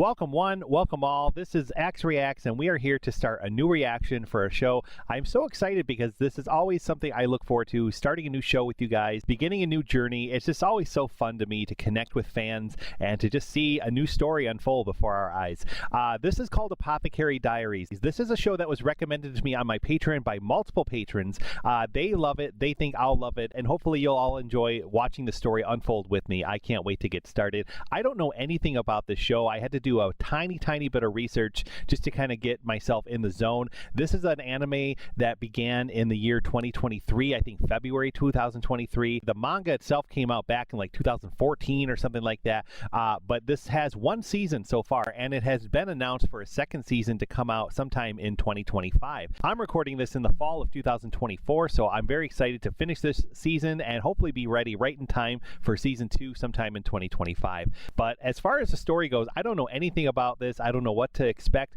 Welcome one, welcome all. This is Axe Reacts, and we are here to start a new reaction for a show. I'm so excited because this is always something I look forward to, starting a new show with you guys, beginning a new journey. It's just always so fun to me to connect with fans and to just see a new story unfold before our eyes. This is called Apothecary Diaries. This is a show that was recommended to me on my Patreon by multiple patrons. They love it, they think I'll love it, and hopefully you'll all enjoy watching the story unfold with me. I can't wait to get started. I don't know anything about this show. I had to do a tiny bit of research just to kind of get myself in the zone. This is an anime that began in the year 2023, I think February 2023. The manga itself came out back in like 2014 or something like that, but this has one season so far, and it has been announced for a second season to come out sometime in 2025. I'm recording this in the fall of 2024, so I'm very excited to finish this season and hopefully be ready right in time for season 2 sometime in 2025. But as far as the story goes, I don't know anything about this. I don't know what to expect.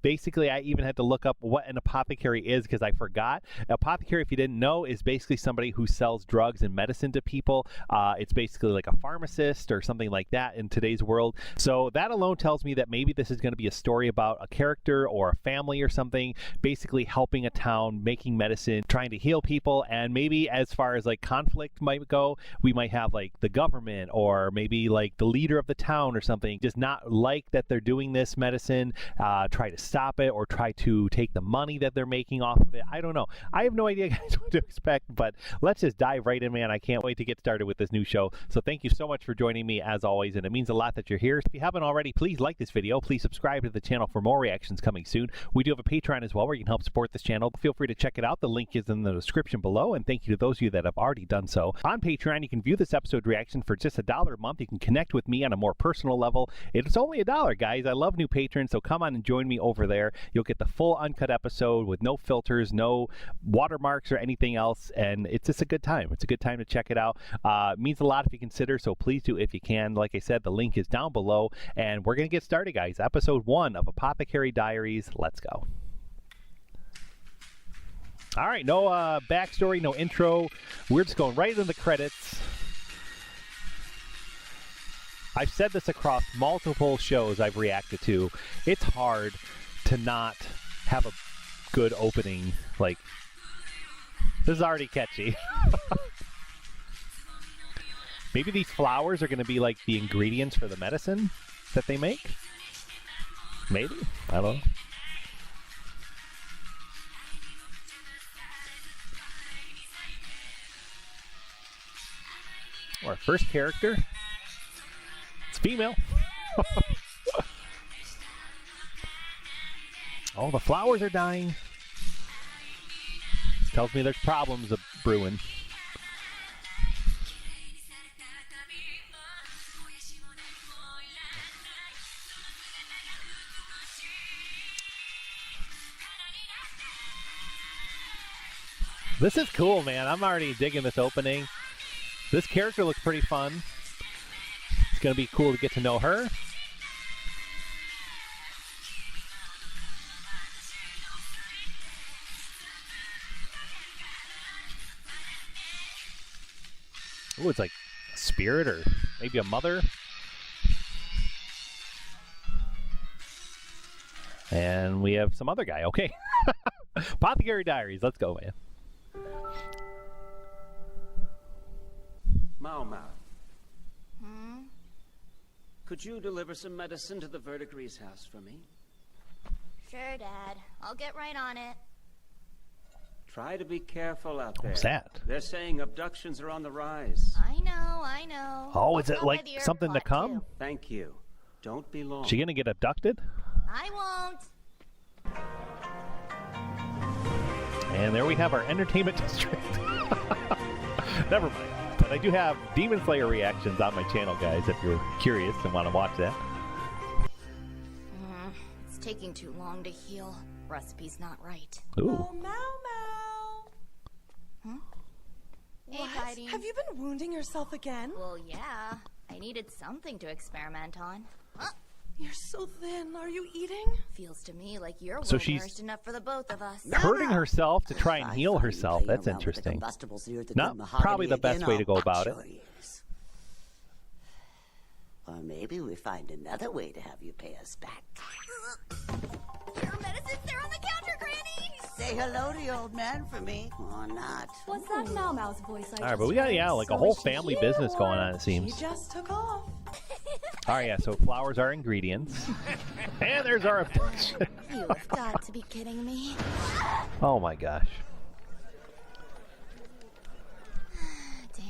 Basically, I even had to look up what an apothecary is because I forgot. An apothecary, if you didn't know, is basically somebody who sells drugs and medicine to people. It's basically like a pharmacist or something like that in today's world. So that alone tells me that maybe this is going to be a story about a character or a family or something, basically helping a town, making medicine, trying to heal people, and maybe as far as like conflict might go, we might have like the government or maybe like the leader of the town or something just not like that they're doing this medicine, try to stop it or try to take the money that they're making off of it. I don't know. I have no idea, guys, what to expect, but let's just dive right in, man. I can't wait to get started with this new show. So thank you so much for joining me as always, and it means a lot that you're here. If you haven't already, please like this video. Please subscribe to the channel for more reactions coming soon. We do have a Patreon as well where you can help support this channel. Feel free to check it out. The link is in the description below, and thank you to those of you that have already done so. On Patreon, you can view this episode reaction for just $1 a month. You can connect with me on a more personal level. It's only $1, guys. I love new patrons, so come on and join me over there. You'll get the full uncut episode with no filters, no watermarks or anything else, and it's just a good time. It's a good time to check it out. It means a lot if you consider, so please do if you can. Like I said, the link is down below, and we're going to get started, guys. Episode 1 of Apothecary Diaries. Let's go. All right, no backstory, no intro. We're just going right into the credits. I've said this across multiple shows I've reacted to. It's hard to not have a good opening. Like, this is already catchy. Maybe these flowers are going to be like the ingredients for the medicine that they make? Maybe? I don't know. Our first character. It's female. Oh, the flowers are dying. Tells me there's problems brewing. This is cool, man. I'm already digging this opening. This character looks pretty fun. It's going to be cool to get to know her. Oh, it's like a spirit or maybe a mother. And we have some other guy. Okay. Apothecary Diaries. Let's go, man. Mao Mao. Could you deliver some medicine to the verdicary's house for me? Sure, Dad. I'll get right on it. Try to be careful out there. What's that? They're saying abductions are on the rise. I know. Oh, is it like something to come? Too. Thank you. Don't be long. She gonna get abducted? I won't. And there we have our entertainment district. Never mind. But I do have Demon Slayer reactions on my channel, guys, if you're curious and want to watch that. It's taking too long to heal. Recipe's not right. Ooh. Oh, Mao Mao. Hey, What? Heidi. Have you been wounding yourself again? Well, yeah. I needed something to experiment on. You're so thin. Are you eating? Feels to me like you're So well she's nourished enough for the both of us. hurting herself to try and heal herself. That's interesting. Not probably the best way to go about it. Or maybe we find another way to have you pay us back. Your medicines, they're on the counter, Granny! Say hello to your old man for me, or not. What's that Mao Mao's voice I All right, just but we got, heard? yeah, like a whole family business going on, it She seems. just took off. All right, yeah, so flowers are ingredients. And there's our abduction. You have got to be kidding me. Oh my gosh. Damn.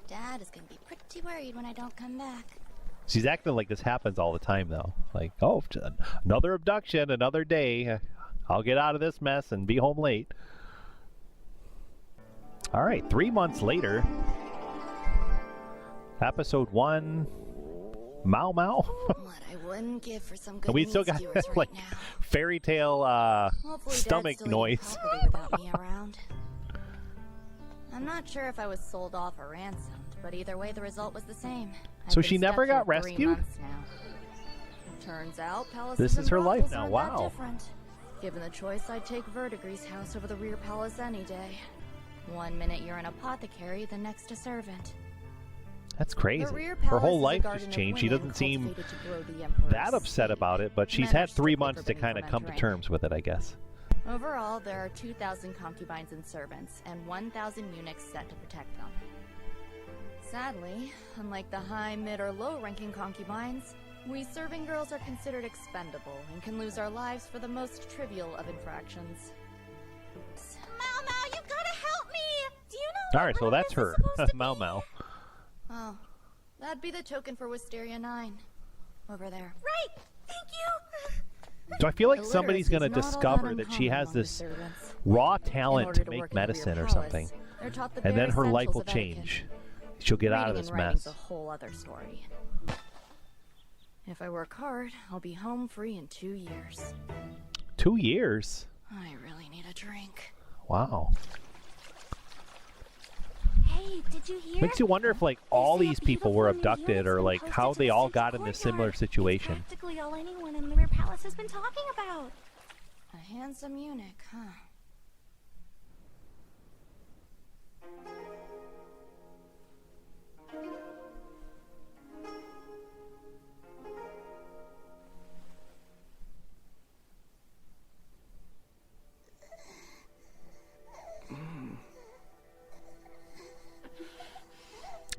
Dad is going to be pretty worried when I don't come back. She's acting like this happens all the time, though. Like, oh, another abduction, another day. I'll get out of this mess and be home late. All right, 3 months later. Episode 1, Mao Mao. What I wouldn't give for some good We still got skewers right like now. fairy tale Hopefully stomach Dad's still noise. eating properly without me around. I'm not sure if I was sold off or ransomed, but either way the result was the same. I've So been she stuck never got here 3 rescued? months now. Turns out palaces This is and her life brothels now, aren't wow. that different. Given the choice, I'd take Verdigrease house over the rear palace any day. 1 minute you're an apothecary, the next a servant. That's crazy. The rear Her palace whole is a life garden just of changed. She women doesn't seem cultivated to grow the emperor's that upset seed. about it, but she's Men are had 3 strictly months to forbidden kind of from come to entering. terms with it, I guess. Overall, there are 2,000 concubines and servants, and 1,000 eunuchs set to protect them. Sadly, unlike the high, mid, or low-ranking concubines, we serving girls are considered expendable and can lose our lives for the most trivial of infractions. Mao Mao, you gotta help me! Do you know All right, so that's her, Mao Mao. Oh, that'd be the token for Wisteria 9. Over there. Right! Thank you! Do I feel like Illiteracy somebody's going to is not all discover that that she uncommon has among the this servants. raw In talent order to work make in the medicine rear or palace, something? they're taught the And then bare her life essentials will of etiquette. change. She'll get out of Reading this and writing's mess. a whole other story. If I work hard, I'll be home free in 2 years. 2 years? I really need a drink. Wow. Hey, did you hear? Makes you wonder if like all They say these a people were beautiful new abducted unit's or been like posted how to they the all central got in this similar courtyard. It's situation. practically all anyone in the rear palace has been talking about. A handsome eunuch, huh?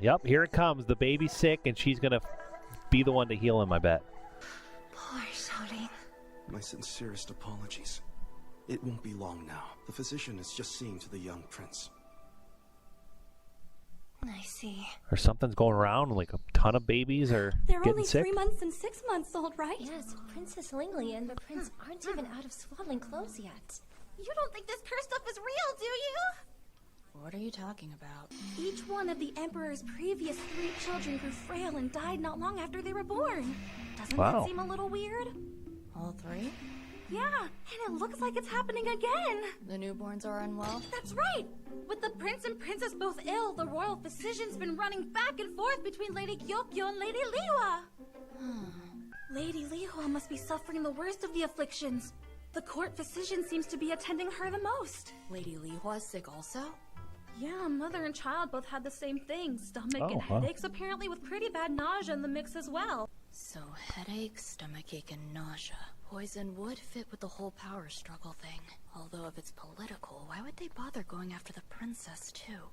Yep, here it comes. The baby's sick and she's going to be the one to heal him, I bet. Poor Sholing. My sincerest apologies. It won't be long now. The physician is just seeing to the young prince. I see. Or something's going around, like a ton of babies are They're getting only sick. 3 months and 6 months old, right? Yes, Princess Lingley and the prince aren't even out of swaddling clothes yet. You don't think this curse stuff is real, do you? What are you talking about? Each one of the Emperor's previous 3 children grew frail and died not long after they were born. Doesn't Wow. that seem a little weird? All 3? Yeah, and it looks like it's happening again. The newborns are unwell? That's right! With the prince and princess both ill, the royal physician's been running back and forth between Lady Gyokyo and Lady Liyue. Lady Liyue must be suffering the worst of the afflictions. The court physician seems to be attending her the most. Lady Lihua's sick also? Yeah, mother and child both had the same thing. Stomach Oh, and wow. headaches, apparently with pretty bad nausea in the mix as well. So headache, stomachache, and nausea. Poison would fit with the whole power struggle thing. Although if it's political, why would they bother going after the princess too?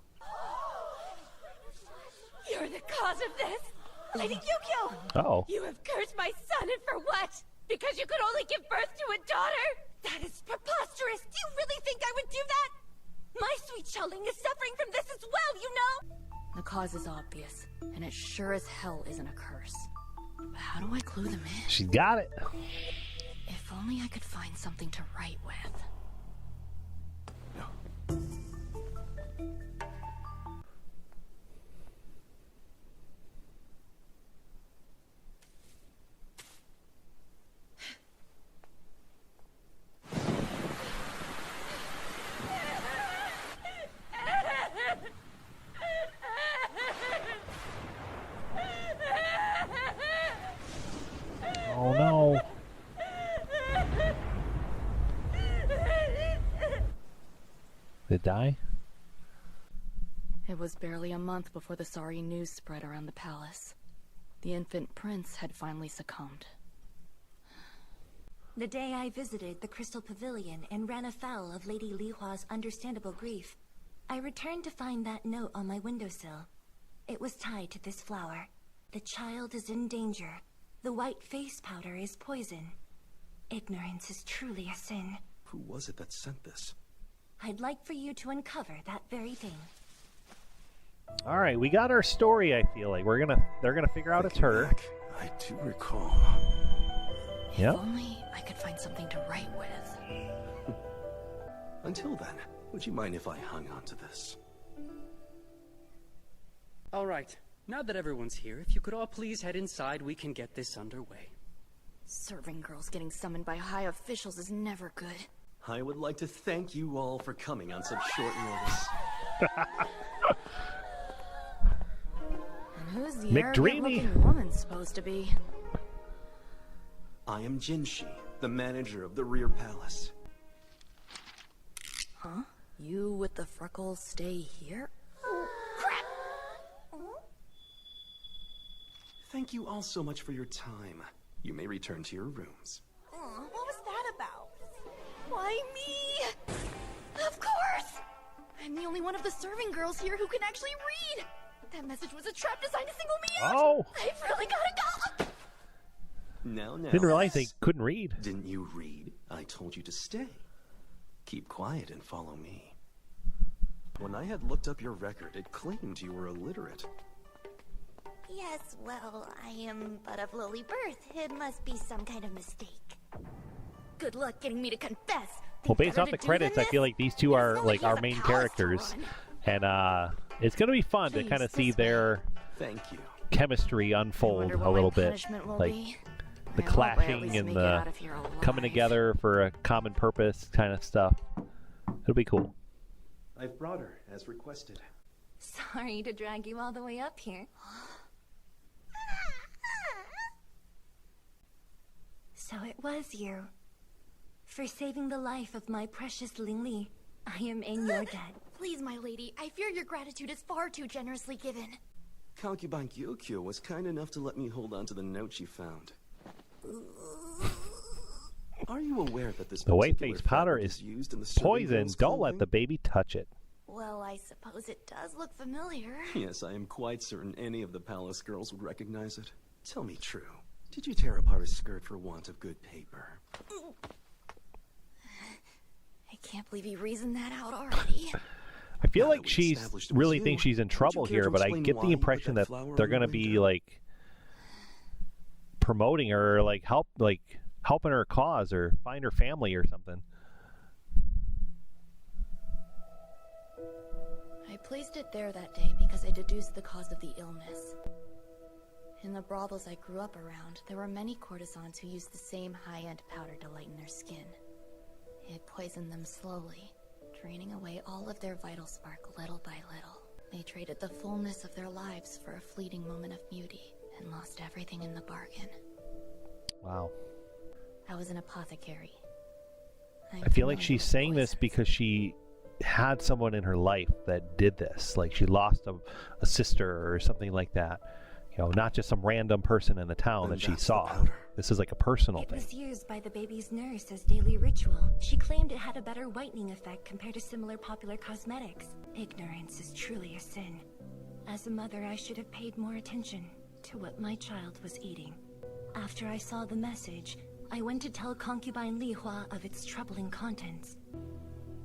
You're the cause of this! Lady Gyokyo! Oh. You have cursed my son, and for what? Because you could only give birth to a daughter? That is preposterous! Do you really think I would do that? My sweet Xiaoling is suffering from this as well, you know? The cause is obvious, and it sure as hell isn't a curse. But how do I clue them in? She's got it. If only I could find something to write with. Oh no. Did it die? It was barely a month before the sorry news spread around the palace. The infant prince had finally succumbed. The day I visited the Crystal Pavilion and ran afoul of Lady Lihua's understandable grief, I returned to find that note on my windowsill. It was tied to this flower. The child is in danger. The white face powder is poison. Ignorance is truly a sin. Who was it that sent this? I'd like for you to uncover that very thing. All right, we got our story. I feel like they're gonna figure out it's her. Back, I do recall. Yep. If only I could find something to write with. Until then, would you mind if I hung on to this? All right. Now that everyone's here, if you could all please head inside, we can get this underway. Serving girls getting summoned by high officials is never good. I would like to thank you all for coming on such short notice. And who's the McDreamy. arrogant-looking woman supposed to be? I am Jinshi, the manager of the rear palace. Huh? You with the freckles stay here? Thank you all so much for your time. You may return to your rooms. What was that about? Why me? Of course! I'm the only one of the serving girls here who can actually read! That message was a trap designed to single me out! Oh! I've really gotta go! Now. Didn't realize they couldn't read. Didn't you read? I told you to stay. Keep quiet and follow me. When I had looked up your record, it claimed you were illiterate. Yes, well, I am but of lowly birth. It must be some kind of mistake. Good luck getting me to confess! Well, based off the credits, I feel like these two are like our main characters, and it's gonna be fun to kind of see their Thank you. chemistry unfold a little bit, like the clashing and the coming together for a common purpose kind of stuff. It'll be cool. I've brought her as requested. Sorry to drag you all the way up here. So it was you. For saving the life of my precious Lingli, I am in your debt. Please, my lady, I fear your gratitude is far too generously given. Concubine Gyokyo was kind enough to let me hold on to the note she found. Are you aware that this The white particular face powder fabric is used in the serving poison. girls' Don't let clothing? the baby touch it. Well, I suppose it does look familiar. Yes, I am quite certain any of the palace girls would recognize it. Tell me true. Did you tear apart a skirt for want of good paper? I can't believe he reasoned that out already. I feel Now like that we she's established it was really you, thinks she's in would you trouble care here, to but I explain get why the you put impression that that flower they're on your gonna be window? like promoting her, or like helping her cause, or find her family or something. I placed it there that day because I deduced the cause of the illness. In the brothels I grew up around, there were many courtesans who used the same high-end powder to lighten their skin. It poisoned them slowly, draining away all of their vital spark little by little. They traded the fullness of their lives for a fleeting moment of beauty, and lost everything in the bargain. Wow. I was an apothecary. I feel like she's saying this because she had someone in her life that did this. Like she lost a sister or something like that. You know, not just some random person in the town that she saw. This is like a personal It thing. was used by the baby's nurse as daily ritual. She claimed it had a better whitening effect compared to similar popular cosmetics. Ignorance is truly a sin. As a mother, I should have paid more attention to what my child was eating. After I saw the message, I went to tell concubine Lihua of its troubling contents.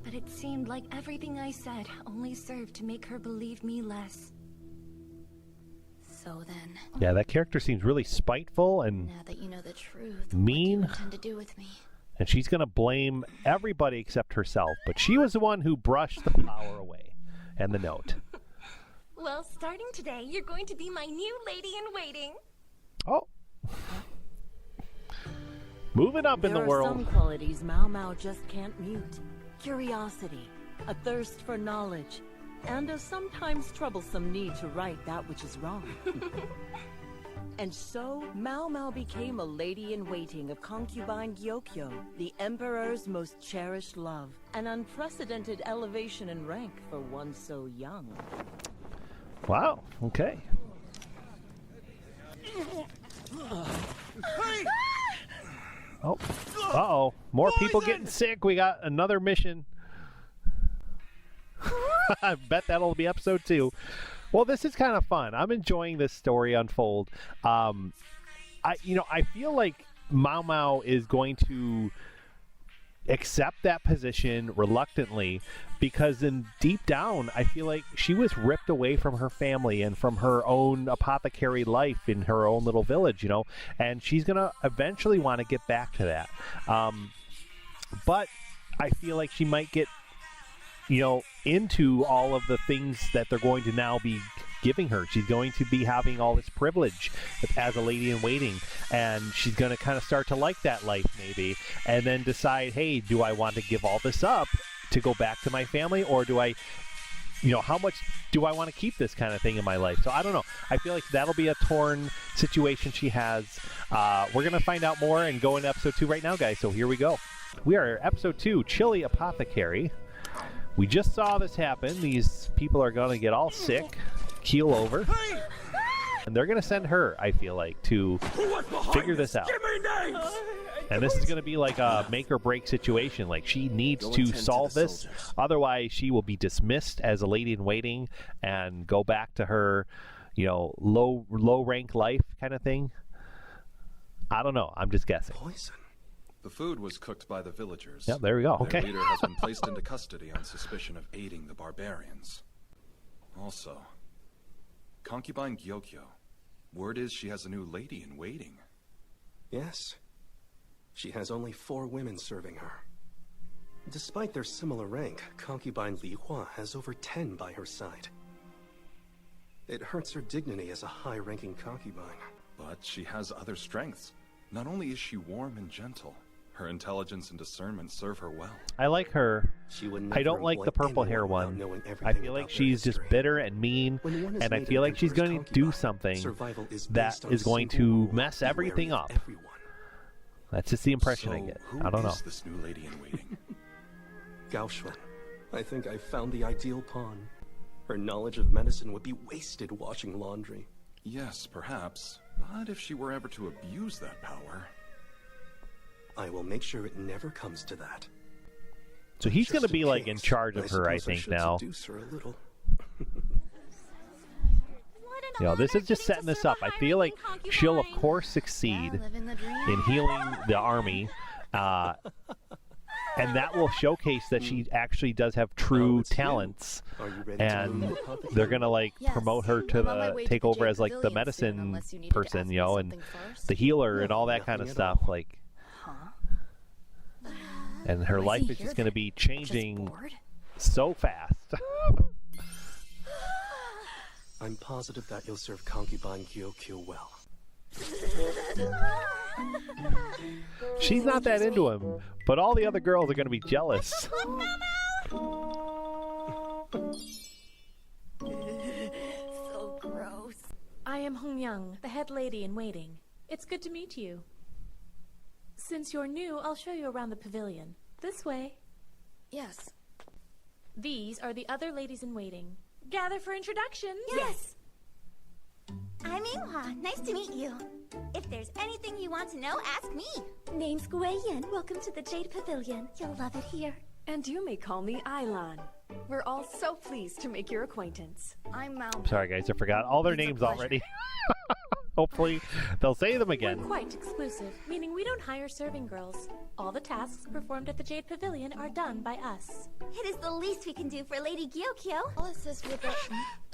But it seemed like everything I said only served to make her believe me less. So then, Yeah, that character seems really spiteful and now that you know the truth, mean. what do you intend to do with me? And she's going to blame everybody except herself. But she was the one who brushed the flower away and the note. Well, starting today, you're going to be my new lady-in-waiting. Oh. Moving up in the There are world. some qualities Mao Mao just can't mute. Curiosity, a thirst for knowledge, and a sometimes troublesome need to right that which is wrong. And so, Mao Mao became a lady-in-waiting of concubine Gyokyo, the Emperor's most cherished love, an unprecedented elevation in rank for one so young. Wow, okay. Oh, uh-oh. More people getting sick. We got another mission. I bet that'll be episode 2. Well, this is kind of fun. I'm enjoying this story unfold. I feel like Mao Mao is going to accept that position reluctantly, because in deep down, I feel like she was ripped away from her family and from her own apothecary life in her own little village, and she's going to eventually want to get back to that. But I feel like she might get, into all of the things that they're going to now be giving her. She's going to be having all this privilege as a lady in waiting, and she's going to kind of start to like that life maybe, and then decide, hey, do I want to give all this up to go back to my family, or do I, how much do I want to keep this kind of thing in my life? So I don't know. I feel like that'll be a torn situation she has. We're going to find out more and go into episode 2 right now, guys. So here we go. We are episode 2, Chilly Apothecary. We just saw this happen. These people are going to get all sick, keel over, and they're going to send her, I feel like, to figure this out. And this is going to be like a make or break situation. Like, she needs to solve this. Otherwise, she will be dismissed as a lady in waiting and go back to her, low rank life kind of thing. I don't know. I'm just guessing. Poison. The food was cooked by the villagers. Yeah, there we go. Okay. Their leader has been placed into custody on suspicion of aiding the barbarians. Also, concubine Gyokyo. Word is she has a new lady in waiting. Yes. She has only 4 women serving her. Despite their similar rank, concubine Li Hua has over 10 by her side. It hurts her dignity as a high-ranking concubine. But she has other strengths. Not only is she warm and gentle, her intelligence and discernment serve her well. I like her. I don't like the purple hair one. I feel like she's just bitter and mean, and I feel like she's going to do something that is going to mess everything up. That's just the impression I get. I don't know. Who is this new lady in waiting? Gao Xuan. I think I found the ideal pawn. Her knowledge of medicine would be wasted washing laundry. Yes, perhaps. But if she were ever to abuse that power... I will make sure it never comes to that. So he's going to be like in charge of her, I think, now. This is just setting this up. I feel like she'll, of course, succeed in healing the army. And that will showcase that she actually does have true talents. And they're going to, promote her to take over as, the medicine person, and the healer and all that kind of stuff. And her life is just going to be changing so fast. I'm positive that you'll serve concubine Gyokyo well. She's not that into him, but all the other girls are going to be jealous. So gross. I am Hong Young, the head lady in waiting. It's good to meet you. Since you're new, I'll show you around the pavilion. This way. Yes. These are the other ladies in waiting. Gather for introductions. Yes. I'm Yinghua. Nice to meet you. If there's anything you want to know, ask me. Name's Guiyan. Welcome to the Jade Pavilion. You'll love it here. And you may call me Ailan. We're all so pleased to make your acquaintance. I'm Mao. Sorry, guys, I forgot all their names already. Hopefully, they'll say them again. We're quite exclusive, meaning we don't hire serving girls. All the tasks performed at the Jade Pavilion are done by us. It is the least we can do for Lady Gyokyo. I'll assist with it.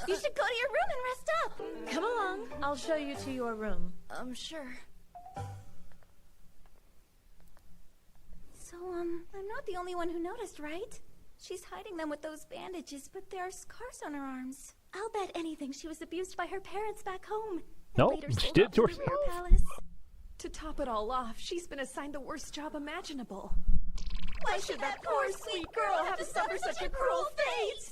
You should go to your room and rest up. Come along. I'll show you to your room. Sure. So, I'm not the only one who noticed, right? She's hiding them with those bandages, but there are scars on her arms. I'll bet anything she was abused by her parents back home. No, she did to herself. To top it all off, she's been assigned the worst job imaginable. Why should that poor sweet girl have to suffer such a cruel fate?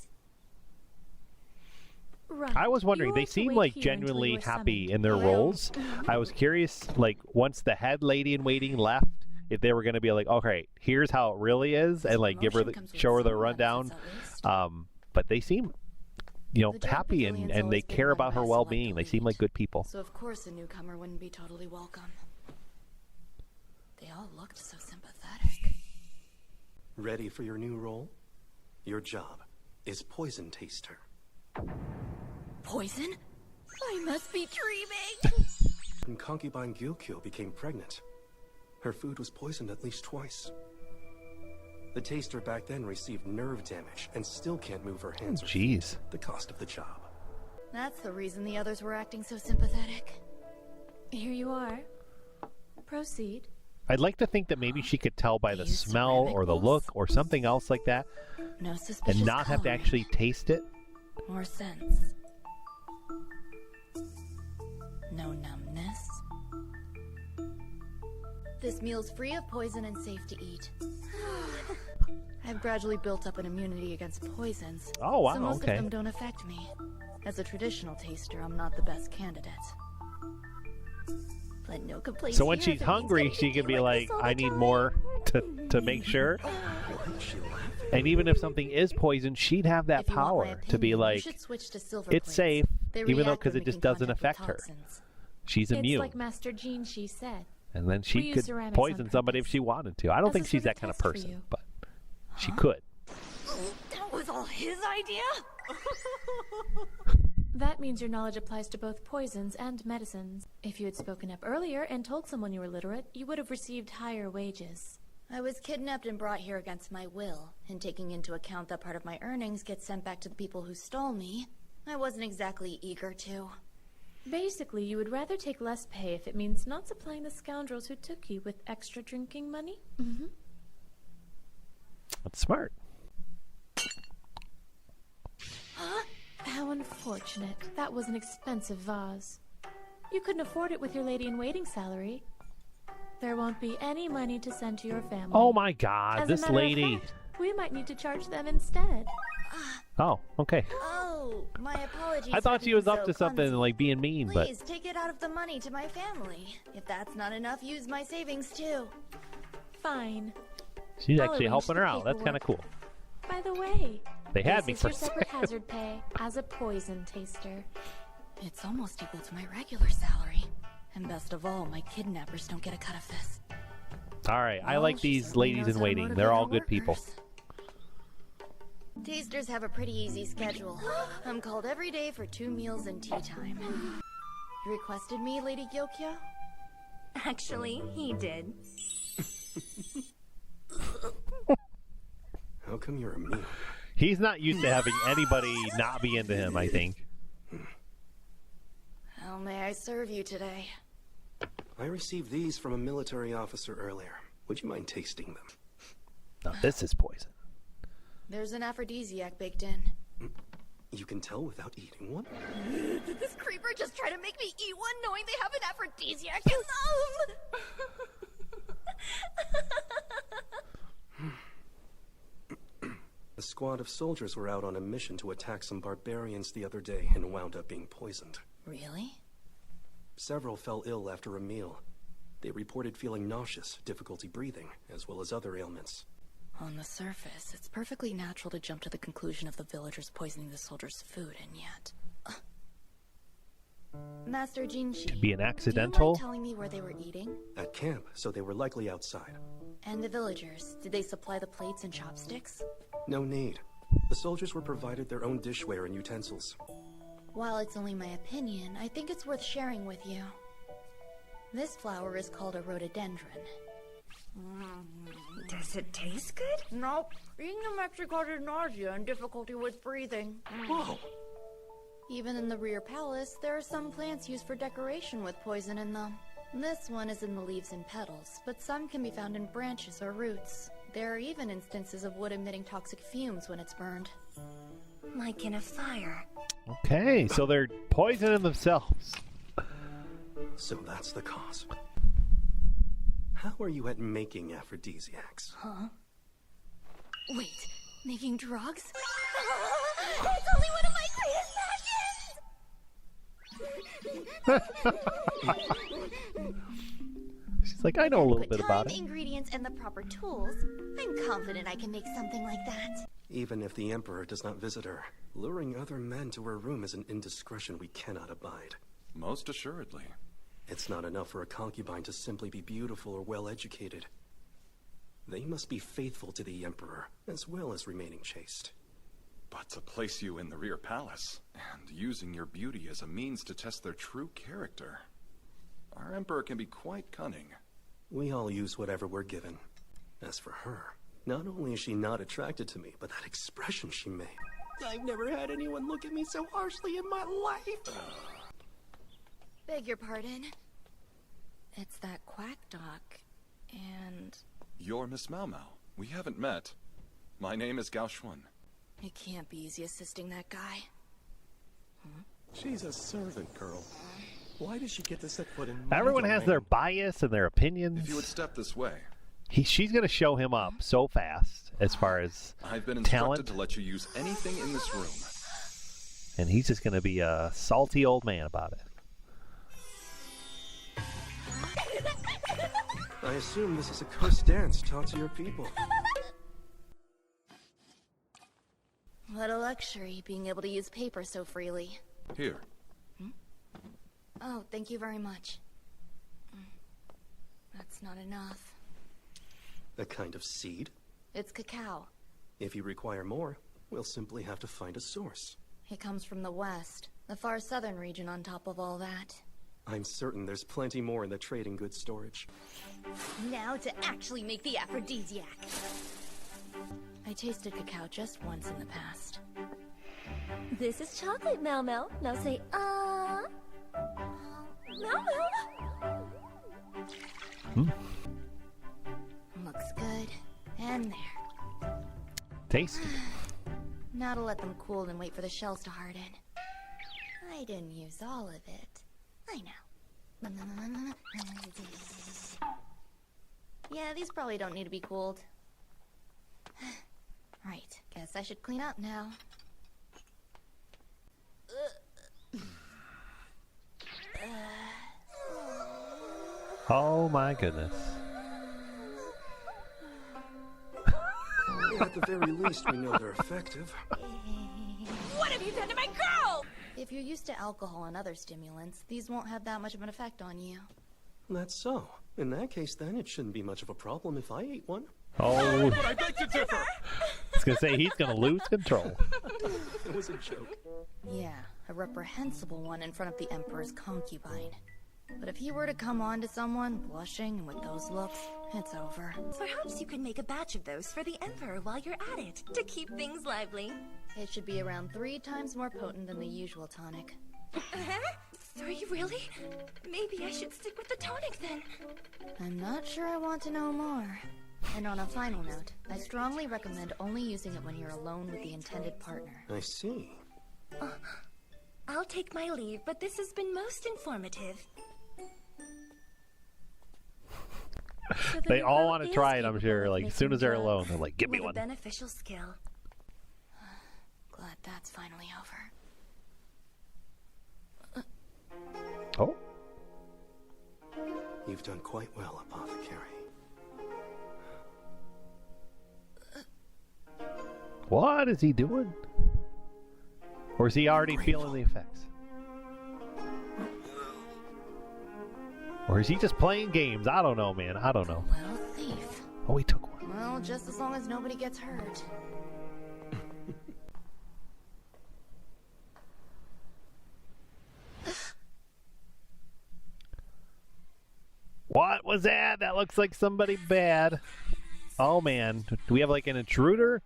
Right. I was wondering, they seem like genuinely happy in their roles. I was curious, once the head lady in waiting left, if they were going to be like, okay, here's how it really is, and show her the rundown. But they seem, happy and they care about her well-being. They seem like good people. So of course a newcomer wouldn't be totally welcome. They all looked so sympathetic. Ready for your new role? Your job is poison taster. Poison? I must be dreaming! When concubine Gyokyo became pregnant, her food was poisoned at least twice. The taster back then received nerve damage and still can't move her hands. Jeez. The cost of the job. That's the reason the others were acting so sympathetic. Here you are. Proceed. I'd like to think that maybe she could tell by the smell or the look or something else like that, No suspicious and not have to coloring. actually taste it. More sense. No numbness. This meal's free of poison and safe to eat. I've gradually built up an immunity against poisons. Oh, wow, so most okay. of them don't affect me. As a traditional taster, I'm not the best candidate. But no complaints So when here she's if it means hungry, getting she can be like like, this all I the need time." more to make sure. And even if something is poison, she'd have that If you want my power to be opinion, you like, should switch to silver it's plates. safe, They even though react because when it just making doesn't contact with affect her. toxins. She's It's immune. like Master Jinshi said. And then We she use could ceramics on poison somebody if she wanted to. I don't As a think she's sort that of kind of test for person, you. but she could. That was all his idea? That means your knowledge applies to both poisons and medicines. If you had spoken up earlier and told someone you were literate, you would have received higher wages. I was kidnapped and brought here against my will, and taking into account that part of my earnings gets sent back to the people who stole me, I wasn't exactly eager to. Basically, you would rather take less pay if it means not supplying the scoundrels who took you with extra drinking money? Mm-hmm. That's smart. How unfortunate. That was an expensive vase. You couldn't afford it with your lady-in-waiting salary. There won't be any money to send to your family. Oh my God, As a this matter of lady. fact, we might need to charge them instead. Oh, okay. Oh, my apologies. I thought for she was being up so to something clumsy. like being mean, but Please take it out of the money to my family. If that's not enough, use my savings too. Fine. she's I'll actually arrange helping the her out. That's kind of cool. By the way, They had this me is for your a separate second. hazard pay as a poison taster. It's almost equal to my regular salary. And best of all, my kidnappers don't get a cut of this. All right, I Well, like she these certainly ladies knows in how to waiting. motivate They're all her good people. workers. Tasters have a pretty easy schedule. I'm called every day for 2 meals and tea time. You requested me, Lady Gyokyo? Actually, he did. How come you're immune? He's not used to having anybody not be into him, I think. How may I serve you today? I received these from a military officer earlier. Would you mind tasting them? Now, this is poison. There's an aphrodisiac baked in. You can tell without eating one? Did this creeper just try to make me eat one knowing they have an aphrodisiac in them? A squad of soldiers were out on a mission to attack some barbarians the other day and wound up being poisoned. Really? Several fell ill after a meal. They reported feeling nauseous, difficulty breathing, as well as other ailments. On the surface, it's perfectly natural to jump to the conclusion of the villagers poisoning the soldiers' food, and yet... Master Jinshi, Could be an do you accidental. mind telling me where they were eating? At camp, so they were likely outside. And the villagers, did they supply the plates and chopsticks? No need. The soldiers were provided their own dishware and utensils. While it's only my opinion, I think it's worth sharing with you. This flower is called a rhododendron. Does it taste good? Nope. Eating them actually causes nausea and difficulty with breathing. Whoa! Even in the rear palace, there are some plants used for decoration with poison in them. This one is in the leaves and petals, but some can be found in branches or roots. There are even instances of wood emitting toxic fumes when it's burned. Like in a fire. Okay, so they're poisoning themselves. So that's the cause. How are you at making aphrodisiacs? Huh? Wait, making drugs? It's only one of my She's like, I know a little bit about it. Ingredients and the proper tools. I'm confident I can make something like that. Even if the Emperor does not visit her, luring other men to her room is an indiscretion we cannot abide. Most assuredly. It's not enough for a concubine to simply be beautiful or well-educated. They must be faithful to the Emperor, as well as remaining chaste. But to place you in the rear palace, and using your beauty as a means to test their true character, our Emperor can be quite cunning. We all use whatever we're given. As for her, not only is she not attracted to me, but that expression she made. I've never had anyone look at me so harshly in my life. Beg your pardon. It's that quack doc, and... You're Miss Mao Mao. We haven't met. My name is Gao Xuan. It can't be easy assisting that guy. She's a servant girl. Why does she get to set foot in Everyone has their bias and their opinions. If you would step this way. She's going to show him up so fast as far as I've been instructed talent. to let you use anything in this room. And he's just going to be a salty old man about it. I assume this is a cursed dance taught to your people. What a luxury, being able to use paper so freely. Here. Oh, thank you very much. That's not enough. A kind of seed? It's cacao. If you require more, we'll simply have to find a source. It comes from the west, the far southern region on top of all that. I'm certain there's plenty more in the trading goods storage. Now to actually make the aphrodisiac. I tasted cacao just once in the past. This is chocolate, Mao Mao. Now say, Mao Mao. Looks good. And there. Tasty. Now to let them cool and wait for the shells to harden. I didn't use all of it. I know. Yeah, these probably don't need to be cooled. Right, guess I should clean up now. Oh my goodness. At the very least, we know they're effective. What have you done to my girl? If you're used to alcohol and other stimulants, these won't have that much of an effect on you. That's so. In that case, then, it shouldn't be much of a problem if I ate one. Oh. But I beg to differ. I was going to say, he's going to lose control. It was a joke. Yeah, a reprehensible one in front of the Emperor's concubine. But if he were to come on to someone, blushing and with those looks, it's over. Perhaps you could make a batch of those for the Emperor while you're at it, to keep things lively. It should be around 3 times more potent than the usual tonic. 3 really? Maybe I should stick with the tonic then. I'm not sure I want to know more. And on a final note, I strongly recommend only using it when you're alone with the intended partner. I see. I'll take my leave, but this has been most informative. So They all want to try it, I'm sure. Like, as soon as they're alone, they're like, give me one. A beneficial skill. Glad that's finally over. Oh. You've done quite well, Apothecary. What is he doing? Or is he already feeling the effects? Or is he just playing games? I don't know, man. I don't know. Well, thief. Oh, he took one. Well, just as long as nobody gets hurt. What was that? That looks like somebody bad. Oh, man. Do we have like an intruder?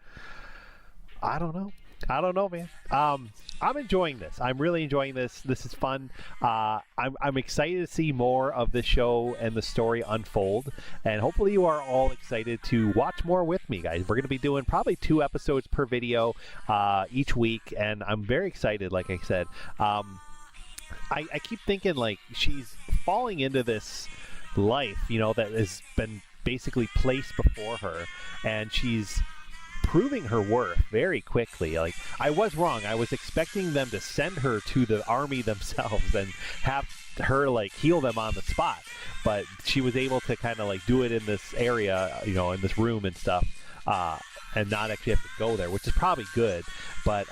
I don't know. I don't know, man. I'm enjoying this. I'm really enjoying this. This is fun. I'm excited to see more of the show and the story unfold. And hopefully you are all excited to watch more with me, guys. We're going to be doing probably 2 episodes per video each week. And I'm very excited, like I said. I keep thinking, like, she's falling into this life, you know, that has been basically placed before her. And she's proving her worth very quickly. Like, I was wrong. I was expecting them to send her to the army themselves and have her like heal them on the spot, but she was able to kind of like do it in this area, you know, in this room and stuff, and not actually have to go there, which is probably good. But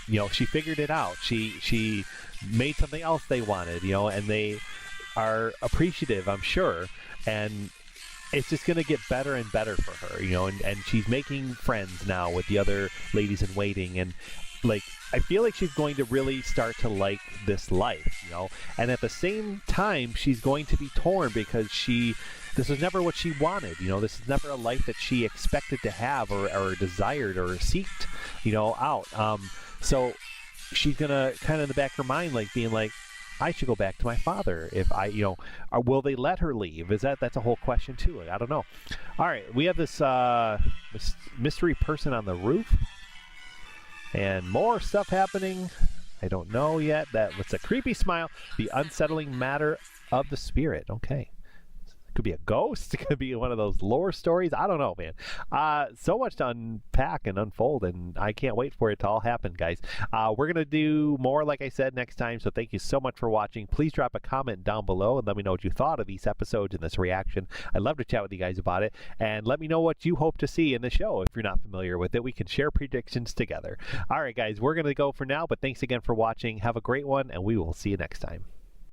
you know, she figured it out. She made something else they wanted, you know, and are appreciative, I'm sure, and it's just going to get better and better for her, you know, and she's making friends now with the other ladies in waiting, and like, I feel like she's going to really start to like this life, you know, and at the same time, she's going to be torn because this was never what she wanted, you know, this is never a life that she expected to have or desired or seeked, you know, out. So she's going to kind of in the back of her mind, like being like, I should go back to my father if I, you know, or will they let her leave? That's a whole question too. Like, I don't know. All right. We have this mystery person on the roof and more stuff happening. I don't know yet. That's a creepy smile. The unsettling matter of the spirit. Okay. It could be a ghost. It could be one of those lore stories. I don't know, man. So much to unpack and unfold, and I can't wait for it to all happen, guys. We're going to do more, like I said, next time, so thank you so much for watching. Please drop a comment down below and let me know what you thought of these episodes and this reaction. I'd love to chat with you guys about it, and let me know what you hope to see in the show. If you're not familiar with it, we can share predictions together. All right, guys, we're going to go for now, but thanks again for watching. Have a great one, and we will see you next time.